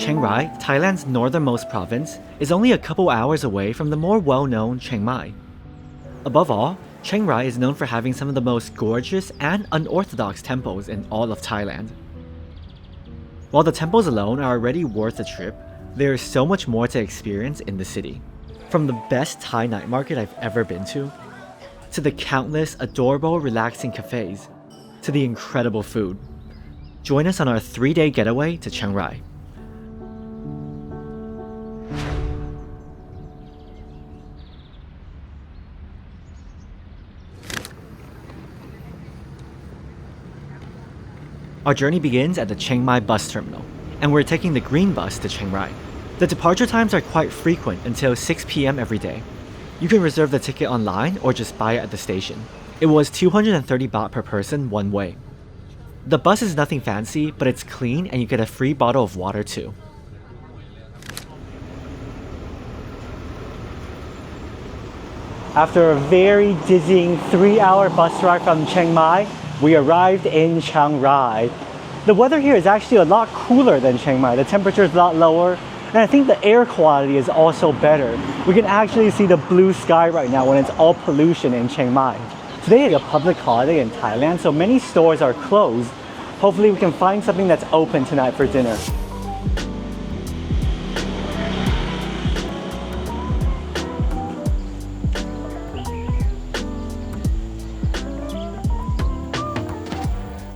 Chiang Rai, Thailand's northernmost province, is only a couple hours away from the more well-known Chiang Mai. Above all, Chiang Rai is known for having some of the most gorgeous and unorthodox temples in all of Thailand. While the temples alone are already worth a trip, there is so much more to experience in the city. From the best Thai night market I've ever been to the countless adorable relaxing cafes, to the incredible food. Join us on our 3-day getaway to Chiang Rai. Our journey begins at the Chiang Mai bus terminal, and we're taking the green bus to Chiang Rai. The departure times are quite frequent until 6 p.m. every day. You can reserve the ticket online or just buy it at the station. It was 230 baht per person one way. The bus is nothing fancy, but it's clean and you get a free bottle of water too. After a very dizzying 3-hour bus ride from Chiang Mai, we arrived in Chiang Rai. The weather here is actually a lot cooler than Chiang Mai. The temperature is a lot lower, and I think the air quality is also better. We can actually see the blue sky right now when it's all pollution in Chiang Mai. Today is a public holiday in Thailand, so many stores are closed. Hopefully we can find something that's open tonight for dinner.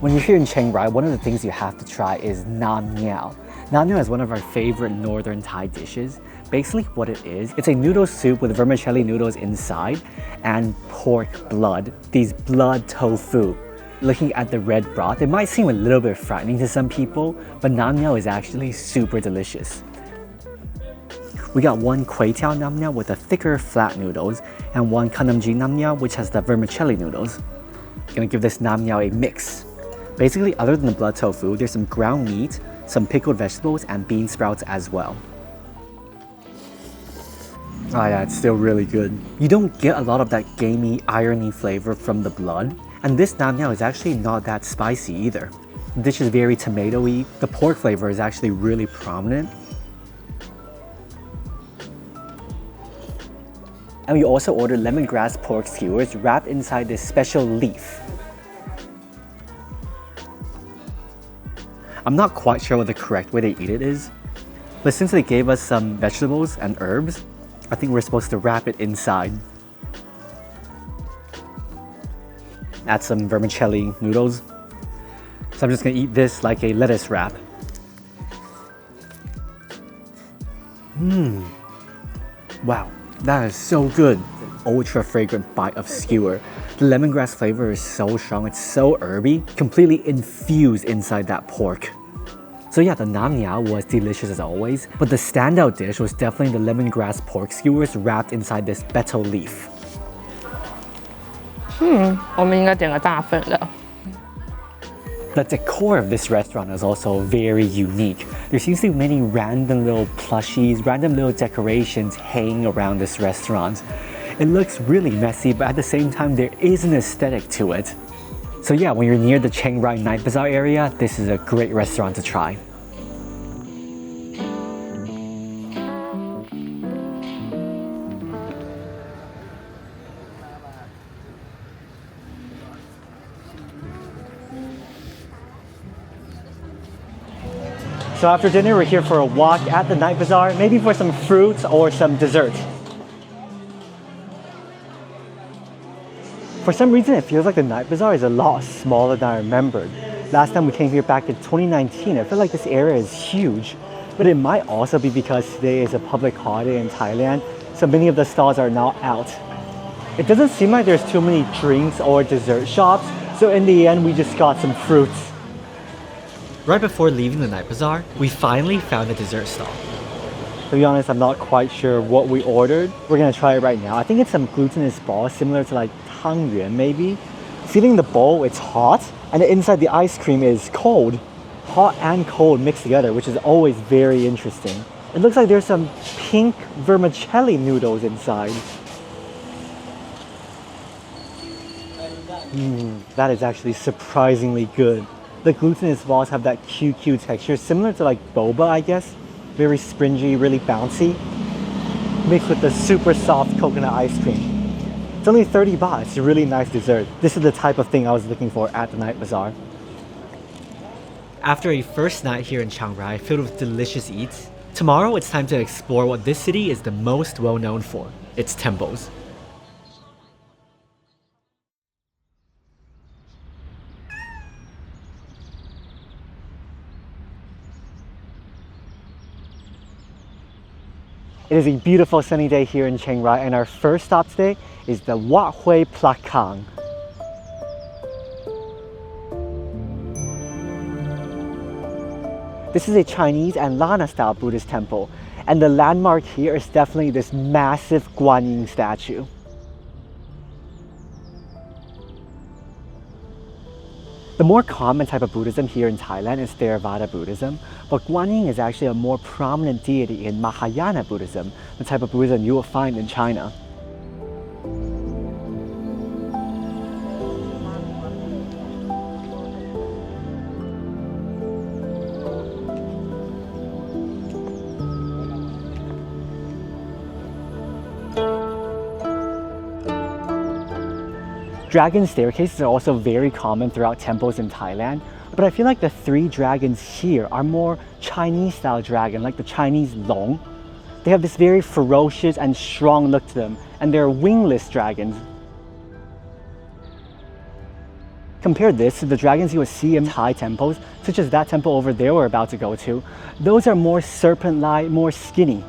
When you're here in Chiang Rai, one of the things you have to try is Nam Ngiao. Nam Ngiao is one of our favorite northern Thai dishes. Basically what it is, it's a noodle soup with vermicelli noodles inside and pork blood, these blood tofu. Looking at the red broth, it might seem a little bit frightening to some people, but Nam Ngiao is actually super delicious. We got one kway teow Nam Ngiao with the thicker flat noodles and one kanamji Nam Ngiao which has the vermicelli noodles. Gonna give this Nam Ngiao a mix. Basically, other than the blood tofu, there's some ground meat, some pickled vegetables, and bean sprouts as well. Oh yeah, it's still really good. You don't get a lot of that gamey, irony flavor from the blood, and this Nam Ngiao is actually not that spicy either. The dish is very tomatoey. The pork flavor is actually really prominent. And we also ordered lemongrass pork skewers wrapped inside this special leaf. I'm not quite sure what the correct way to eat it is, but since they gave us some vegetables and herbs, I think we're supposed to wrap it inside. Add some vermicelli noodles. So I'm just gonna eat this like a lettuce wrap. Wow, that is so good. An ultra fragrant bite of skewer. The lemongrass flavor is so strong, it's so herby, completely infused inside that pork. So yeah, the Nam Ngiao was delicious as always, but the standout dish was definitely the lemongrass pork skewers wrapped inside this betel leaf. 我们应该点个大份的。 The decor of this restaurant is also very unique. There seems to be many random little plushies, random little decorations hanging around this restaurant. It looks really messy, but at the same time, there is an aesthetic to it. So yeah, when you're near the Chiang Rai Night Bazaar area, this is a great restaurant to try. So after dinner, we're here for a walk at the night bazaar, maybe for some fruits or some dessert. For some reason, it feels like the night bazaar is a lot smaller than I remembered. Last time we came here back in 2019, I feel like this area is huge. But it might also be because today is a public holiday in Thailand, so many of the stalls are now out. It doesn't seem like there's too many drinks or dessert shops, so in the end, we just got some fruits. Right before leaving the night bazaar, we finally found a dessert stall. To be honest, I'm not quite sure what we ordered. We're gonna try it right now. I think it's some glutinous balls, similar to like tang yuan maybe. Feeling the bowl, it's hot, and inside the ice cream is cold. Hot and cold mixed together, which is always very interesting. It looks like there's some pink vermicelli noodles inside. That is actually surprisingly good. The glutinous balls have that QQ texture, similar to like boba, I guess. very springy, really bouncy, mixed with the super soft coconut ice cream. It's only 30 baht. It's a really nice dessert. This is the type of thing I was looking for at the night bazaar. After a first night here in Chiang Rai filled with delicious eats, tomorrow it's time to explore what this city is the most well known for, its temples. It is a beautiful sunny day here in Chiang Rai, and our first stop today is the Wat Huay Pla Kang. This is a Chinese and Lana style Buddhist temple, and the landmark here is definitely this massive Guanyin statue. The more common type of Buddhism here in Thailand is Theravada Buddhism, but Guanyin is actually a more prominent deity in Mahayana Buddhism, the type of Buddhism you will find in China. Dragon staircases are also very common throughout temples in Thailand, but I feel like the three dragons here are more Chinese style dragon, like the Chinese long. They have this very ferocious and strong look to them, and they're wingless dragons. Compare this to the dragons you would see in Thai temples, such as that temple over there we're about to go to. Those are more serpent-like, more skinny.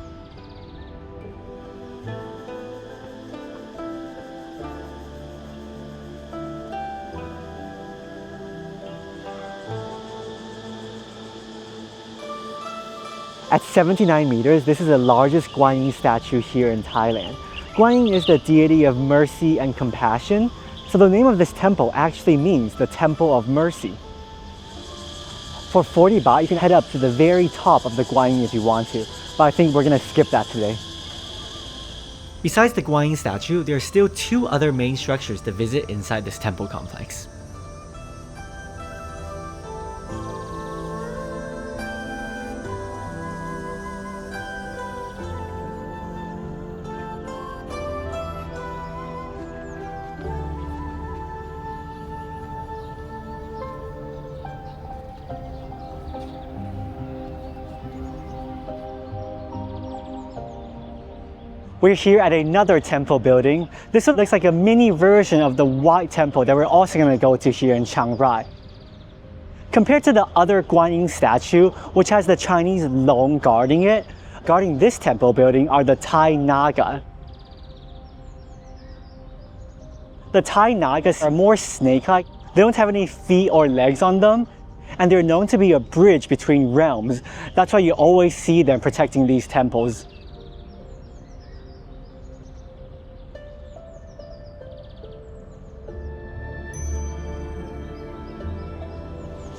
At 79 meters, this is the largest Guanyin statue here in Thailand. Guanyin is the deity of mercy and compassion, so the name of this temple actually means the Temple of Mercy. For 40 baht, you can head up to the very top of the Guanyin if you want to, but I think we're gonna skip that today. Besides the Guanyin statue, there are still two other main structures to visit inside this temple complex. We're here at another temple building. This one looks like a mini version of the white temple that we're also going to go to here in Chiang Rai. Compared to the other Guanyin statue, which has the Chinese long guarding it, guarding this temple building are the Thai Naga. The Thai Nagas are more snake-like. They don't have any feet or legs on them, and they're known to be a bridge between realms. That's why you always see them protecting these temples.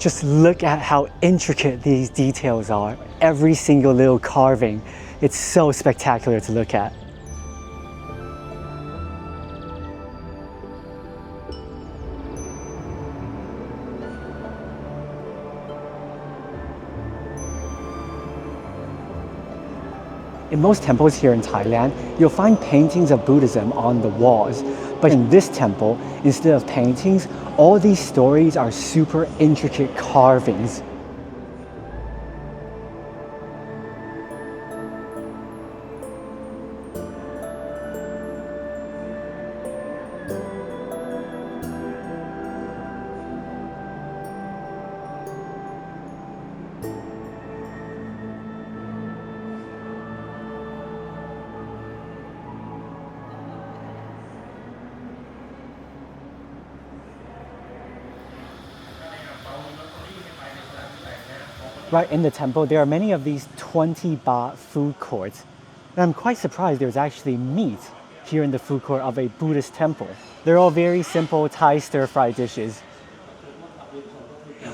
Just look at how intricate these details are. Every single little carving. It's so spectacular to look at. In most temples here in Thailand, you'll find paintings of Buddhism on the walls. But in this temple, instead of paintings, all these stories are super intricate carvings. Right in the temple, there are many of these 20 baht food courts. And I'm quite surprised there's actually meat here in the food court of a Buddhist temple. They're all very simple Thai stir-fry dishes.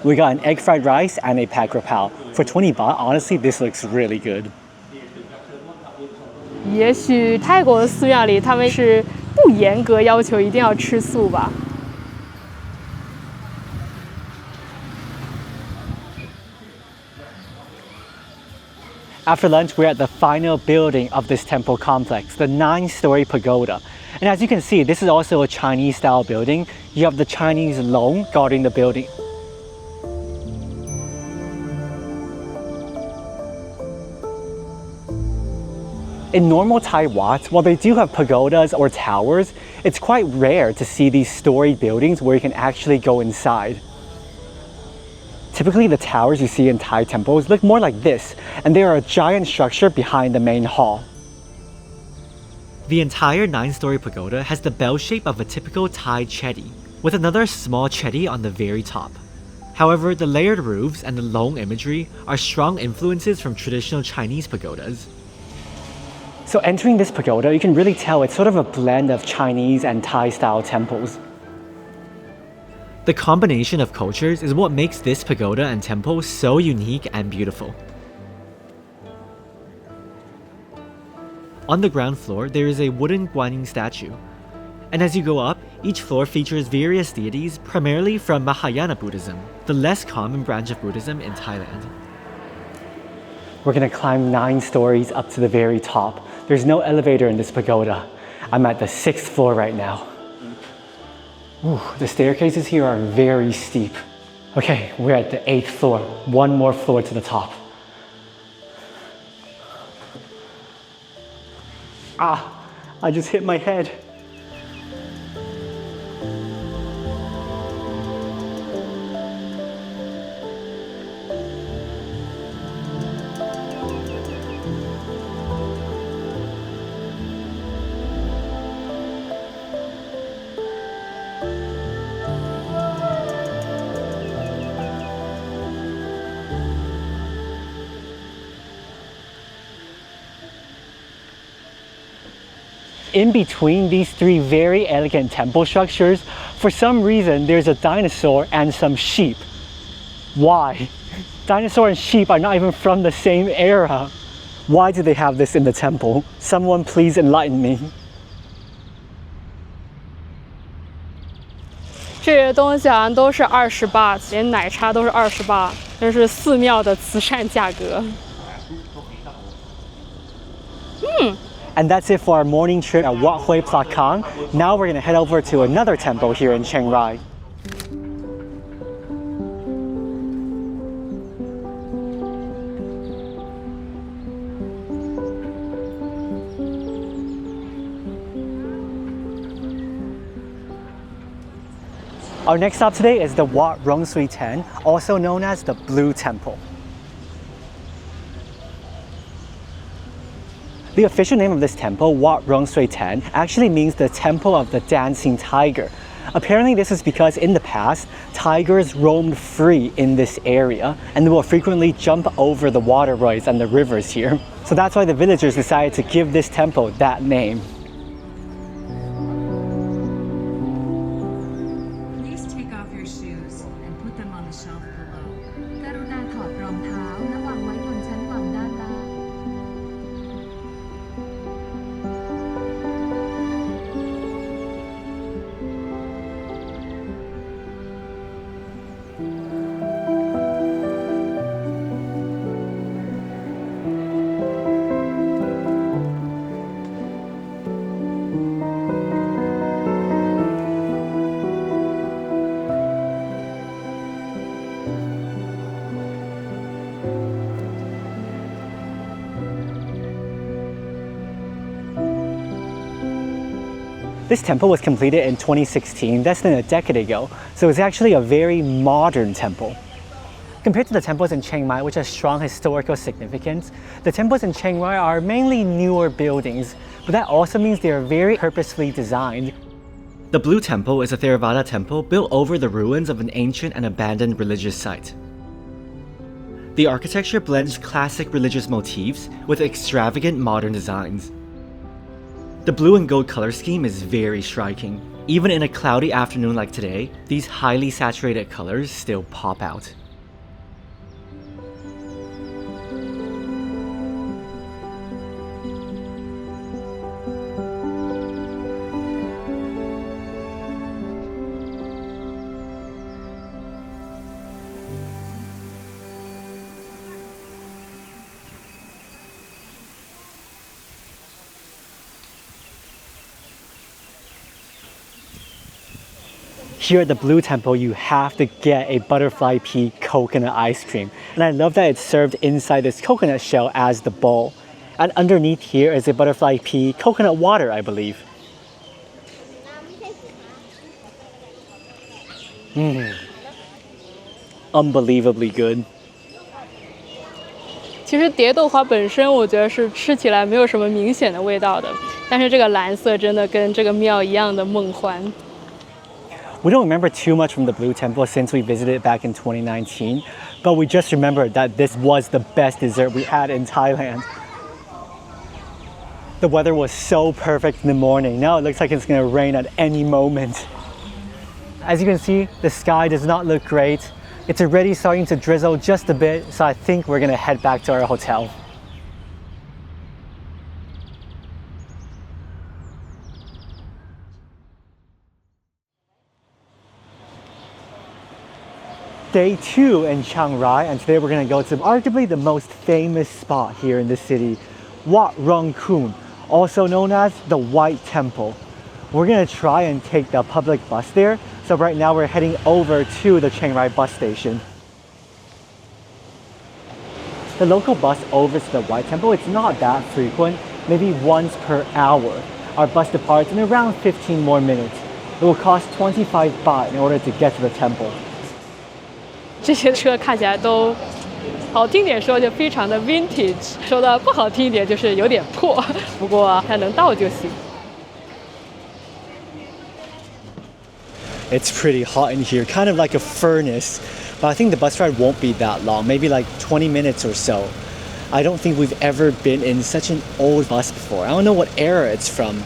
We got an egg fried rice and a pad krapao. For 20 baht, honestly, this looks really good. 也许泰国的寺庙里他们是不严格要求一定要吃素吧。After lunch, we're at the final building of this temple complex, the 9-story pagoda. And as you can see, this is also a Chinese-style building. You have the Chinese long guarding the building. In normal Thai Wats, while they do have pagodas or towers, it's quite rare to see these storied buildings where you can actually go inside. Typically, the towers you see in Thai temples look more like this, and they are a giant structure behind the main hall. The entire 9-story pagoda has the bell shape of a typical Thai chetty, with another small chetty on the very top. However, the layered roofs and the long imagery are strong influences from traditional Chinese pagodas. So entering this pagoda, you can really tell it's sort of a blend of Chinese and Thai-style temples. The combination of cultures is what makes this pagoda and temple so unique and beautiful. On the ground floor, there is a wooden Guanyin statue. And as you go up, each floor features various deities primarily from Mahayana Buddhism, the less common branch of Buddhism in Thailand. We're gonna climb 9 stories up to the very top. There's no elevator in this pagoda. I'm at the 6th floor right now. Ooh, the staircases here are very steep. Okay, we're at the 8th floor. One more floor to the top. Ah, I just hit my head. In between these 3 very elegant temple structures, for some reason there's a dinosaur and some sheep. Why? Dinosaur and sheep are not even from the same era. Why do they have this in the temple? Someone please enlighten me. 这些东西好像都是20 baht， 连奶茶都是20 baht， 这是寺庙的慈善价格。And that's it for our morning trip at Wat Huay Pla Kang. Now we're gonna head over to another temple here in Chiang Rai. Our next stop today is the Wat Rong Khun, also known as the Blue Temple. The official name of this temple, Wat Rong Khun, actually means the Temple of the Dancing Tiger. Apparently this is because in the past, tigers roamed free in this area and they will frequently jump over the waterways and the rivers here. So that's why the villagers decided to give this temple that name. Please take off your shoes and put them on the shelf below. กรุณาถอดรองเท้าและวางไว้บนชั้นวางด้านล่าง This temple was completed in 2016, less than a decade ago, so it's actually a very modern temple. Compared to the temples in Chiang Mai, which have strong historical significance, the temples in Chiang Rai are mainly newer buildings, but that also means they are very purposefully designed. The Blue Temple is a Theravada temple built over the ruins of an ancient and abandoned religious site. The architecture blends classic religious motifs with extravagant modern designs. The blue and gold color scheme is very striking. Even in a cloudy afternoon like today, these highly saturated colors still pop out. Here at the Blue Temple, you have to get a butterfly pea coconut ice cream. And I love that it's served inside this coconut shell as the bowl. And underneath here is a butterfly pea coconut water, I believe. Unbelievably good. 其实蝶豆花本身，我觉得是吃起来没有什么明显的味道的，但是这个蓝色真的跟这个庙一样的梦幻。We don't remember too much from the Blue Temple since we visited back in 2019, but we just remember that this was the best dessert we had in Thailand. The weather was so perfect in the morning. Now it looks like it's going to rain at any moment. As you can see, the sky does not look great. It's already starting to drizzle just a bit, so I think we're going to head back to our hotel. Day 2 in Chiang Rai, and today we're going to go to arguably the most famous spot here in the city, Wat Rong Khun, also known as the White Temple. We're going to try and take the public bus there, so right now we're heading over to the Chiang Rai bus station. The local bus over to the White Temple, it's not that frequent, maybe once per hour. Our bus departs in around 15 more minutes. It will cost 25 baht in order to get to the temple. 这些车看起来都好听点说就非常的 vintage， 说的不好听一点就是有点破，不过它能到就行。It's pretty hot in here, kind of like a furnace, but I think the bus ride won't be that long, maybe like 20 minutes or so. I don't think we've ever been in such an old bus before. I don't know what era it's from.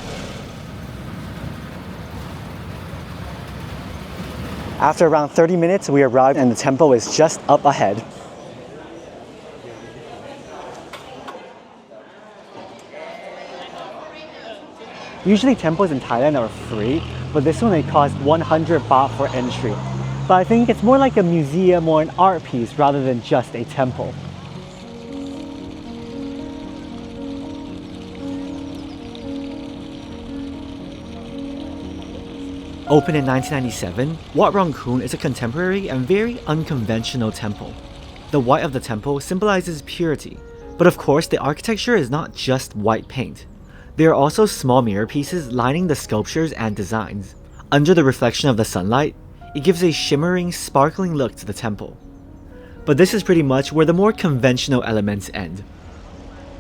After around 30 minutes, we arrived and the temple is just up ahead. Usually temples in Thailand are free, but this one they cost 100 baht for entry. But I think it's more like a museum or an art piece rather than just a temple. Opened in 1997, Wat Rong Khun is a contemporary and very unconventional temple. The white of the temple symbolizes purity, but of course the architecture is not just white paint. There are also small mirror pieces lining the sculptures and designs. Under the reflection of the sunlight, it gives a shimmering, sparkling look to the temple. But this is pretty much where the more conventional elements end.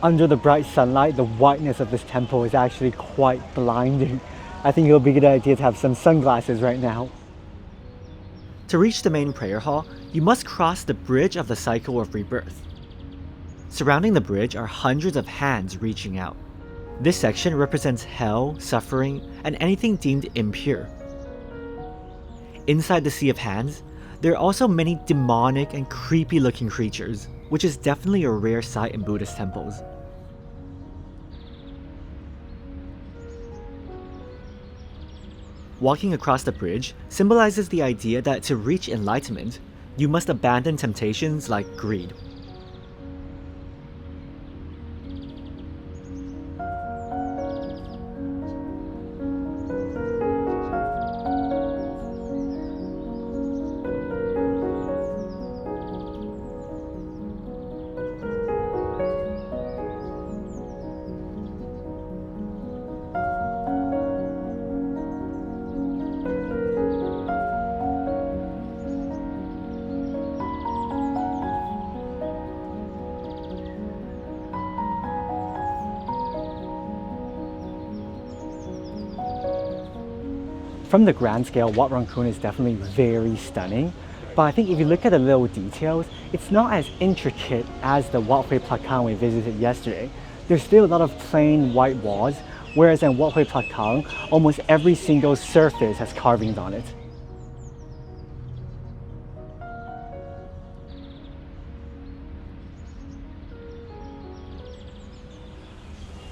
Under the bright sunlight, the whiteness of this temple is actually quite blinding. I think it would be a good idea to have some sunglasses right now. To reach the main prayer hall, you must cross the bridge of the cycle of rebirth. Surrounding the bridge are hundreds of hands reaching out. This section represents hell, suffering, and anything deemed impure. Inside the sea of hands, there are also many demonic and creepy looking creatures, which is definitely a rare sight in Buddhist temples. Walking across the bridge symbolizes the idea that to reach enlightenment, you must abandon temptations like greed. From the grand scale, Wat Rong Khun is definitely very stunning. But I think if you look at the little details, it's not as intricate as the Wat Huay Pla Kang we visited yesterday. There's still a lot of plain white walls, whereas in Wat Huay Pla Kang, almost every single surface has carvings on it.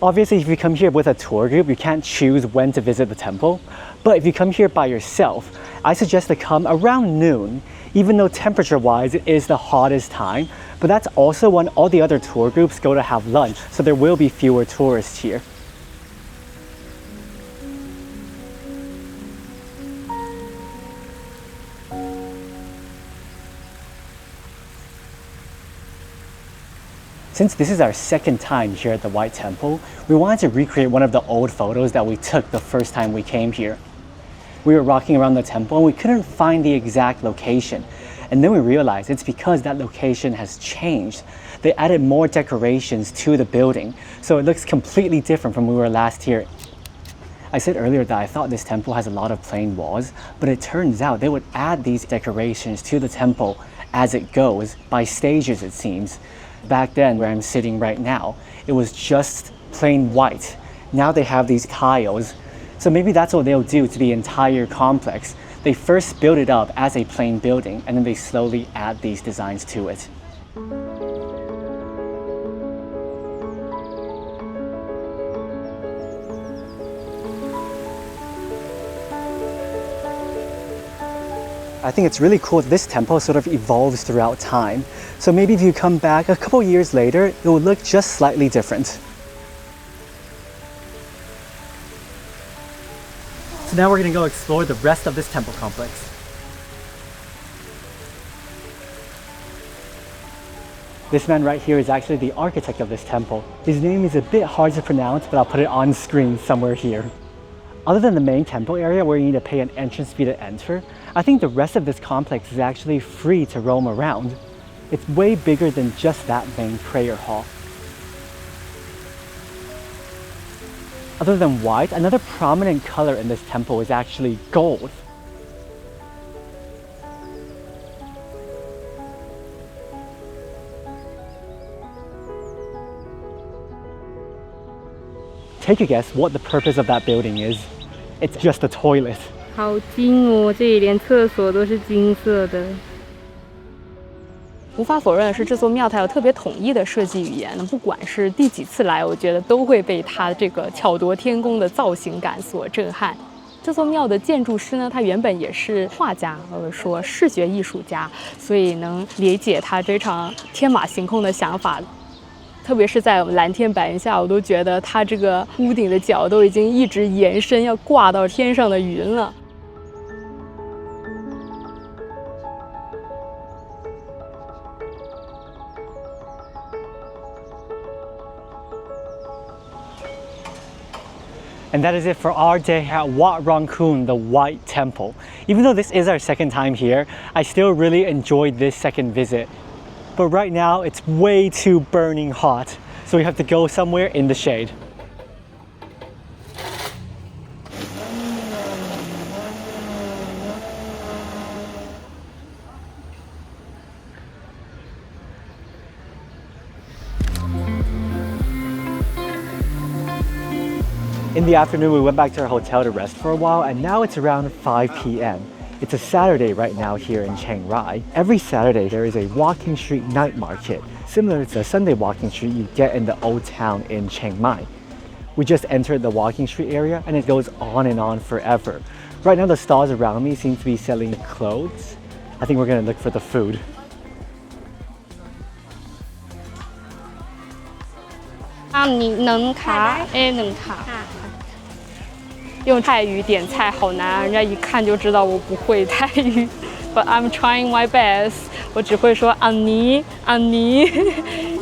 Obviously, if you come here with a tour group, you can't choose when to visit the temple. But if you come here by yourself, I suggest to come around noon, even though temperature-wise it is the hottest time. But that's also when all the other tour groups go to have lunch, so there will be fewer tourists here. Since this is our second time here at the White Temple, we wanted to recreate one of the old photos that we took the first time we came here. We were walking around the temple and we couldn't find the exact location. And then we realized it's because that location has changed. They added more decorations to the building, so it looks completely different from when we were last here. I said earlier that I thought this temple has a lot of plain walls, but it turns out they would add these decorations to the temple as it goes, by stages it seems. Back then, where I'm sitting right now, it was just plain white. Now they have these tiles. So maybe that's what they'll do to the entire complex. They first build it up as a plain building, and then they slowly add these designs to it. I think it's really cool that this temple sort of evolves throughout time. So maybe if you come back a couple years later, it will look just slightly different. So now we're going to go explore the rest of this temple complex. This man right here is actually the architect of this temple. His name is a bit hard to pronounce, but I'll put it on screen somewhere here. Other than the main temple area where you need to pay an entrance fee to enter, I think the rest of this complex is actually free to roam around. It's way bigger than just that main prayer hall. Other than white, another prominent color in this temple is actually gold. Take a guess what the purpose of that building is. It's just a toilet. 好金哦，这里连厕所都是金色的。无法否认的是，这座庙它有特别统一的设计语言。不管是第几次来，我觉得都会被它这个巧夺天工的造型感所震撼。这座庙的建筑师呢，他原本也是画家，或者说视觉艺术家，所以能理解他这场天马行空的想法。特别是在我们蓝天白云下，我都觉得它这个屋顶的角都已经一直延伸，要挂到天上的云了。And that is it for our day at Wat Rong Khun, the White Temple. Even though this is our second time here, I still really enjoyed this second visit. But right now, it's way too burning hot, so we have to go somewhere in the shade. In the afternoon, we went back to our hotel to rest for a while, and now it's around 5 p.m. It's a Saturday right now here in Chiang Rai. Every Saturday, there is a walking street night market, similar to the Sunday walking street you get in the old town in Chiang Mai. We just entered the walking street area, and it goes on and on forever. Right now, the stalls around me seem to be selling clothes. I think we're gonna look for the food. 你能卡？能卡。用泰语点菜好难，人家一看就知道我不会泰语。But I'm trying my best。我只会说安妮，安妮。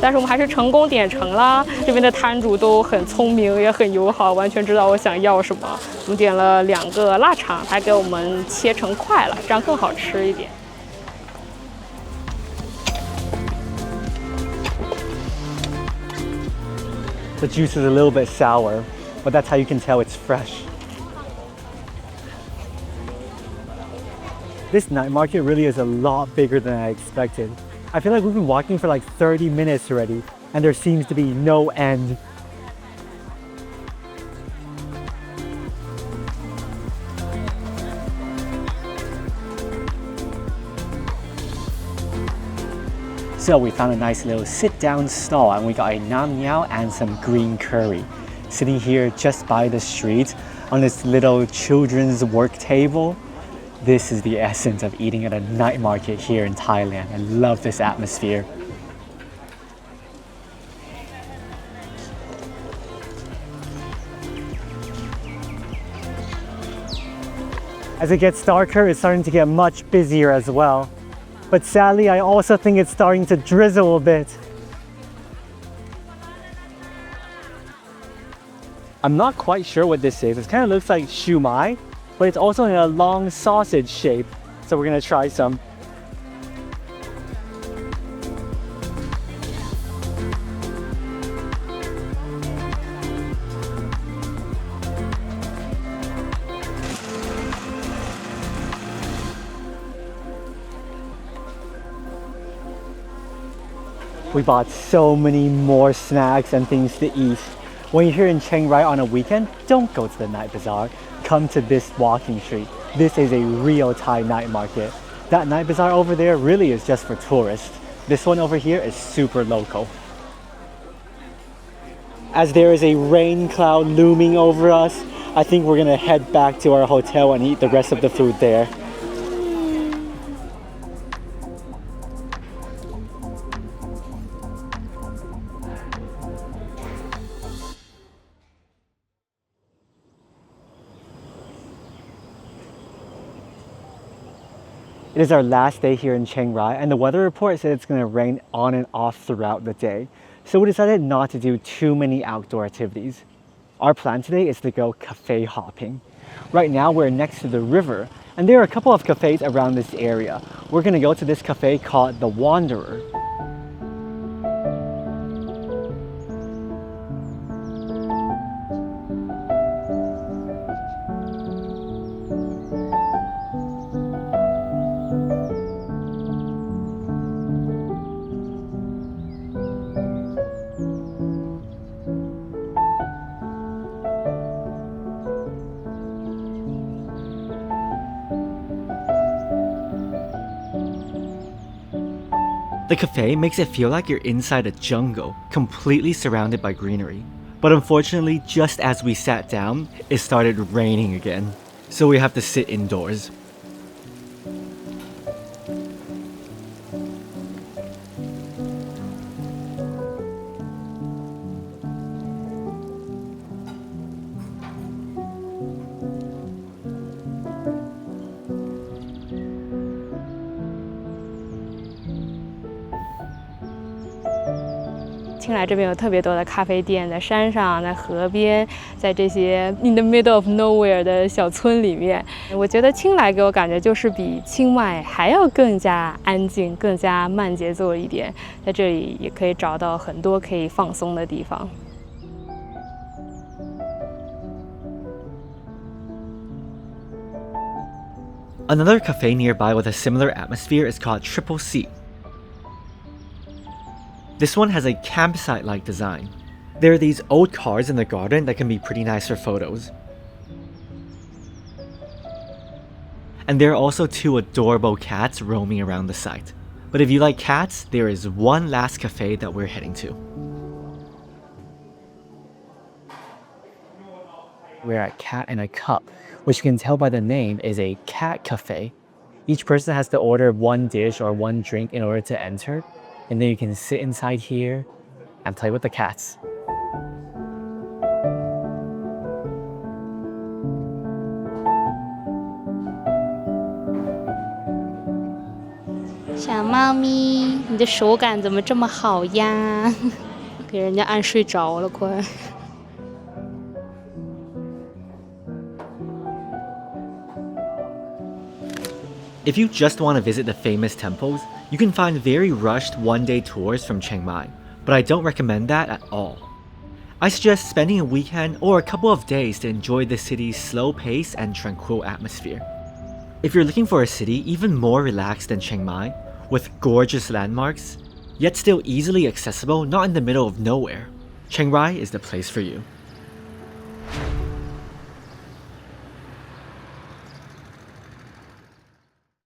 但是我们还是成功点成了。这边的摊主都很聪明，也很友好，完全知道我想要什么。我们点了2个腊肠，还给我们切成块了，这样更好吃一点。The juice is a little bit sour, but that's how you can tell it's fresh. This night market really is a lot bigger than I expected. I feel like we've been walking for like 30 minutes already, and there seems to be no end. So we found a nice little sit-down stall, and we got a Ngiao and some green curry. Sitting here just by the street on this little children's work table. This is the essence of eating at a night market here in Thailand. I love this atmosphere. As it gets darker, it's starting to get much busier as well. But sadly, I also think it's starting to drizzle a bit. I'm not quite sure what this is. It kind of looks like siu mai, but it's also in a long sausage shape. So we're gonna try some. We bought so many more snacks and things to eat. When you're here in Chiang Rai on a weekend, don't go to the night bazaar. Come to this walking street. This is a real Thai night market. That night bazaar over there really is just for tourists. This one over here is super local. As there is a rain cloud looming over us, I think we're gonna head back to our hotel and eat the rest of the food there. It is our last day here in Chiang Rai, and the weather report said it's going to rain on and off throughout the day. So we decided not to do too many outdoor activities. Our plan today is to go cafe hopping. Right now we're next to the river, and there are a couple of cafes around this area. We're going to go to this cafe called The Wanderer. The cafe makes it feel like you're inside a jungle, completely surrounded by greenery. But unfortunately, just as we sat down, it started raining again. So we have to sit indoors.青莱这边有特别多的咖啡店，在山上，在河边，在这些 in the middle of nowhere 的小村里面。我觉得青莱给我感觉就是比清迈还要更加安静，更加慢节奏一点。在这里也可以找到很多可以放松的地方。Another cafe nearby with a similar atmosphere is called Triple C. This one has a campsite-like design. There are these old cars in the garden that can be pretty nice for photos. And there are also two adorable cats roaming around the site. But if you like cats, there is one last cafe that we're heading to. We're at Cat and a Cup, which you can tell by the name is a cat cafe. Each person has to order one dish or one drink in order to enter. And then you can sit inside here and play with the cats. Xiao 猫咪，你的手感怎么这么好呀？给人家按睡着了，快。If you just want to visit the famous temples, you can find very rushed one-day tours from Chiang Mai, but I don't recommend that at all. I suggest spending a weekend or a couple of days to enjoy the city's slow pace and tranquil atmosphere. If you're looking for a city even more relaxed than Chiang Mai, with gorgeous landmarks, yet still easily accessible not in the middle of nowhere, Chiang Rai is the place for you.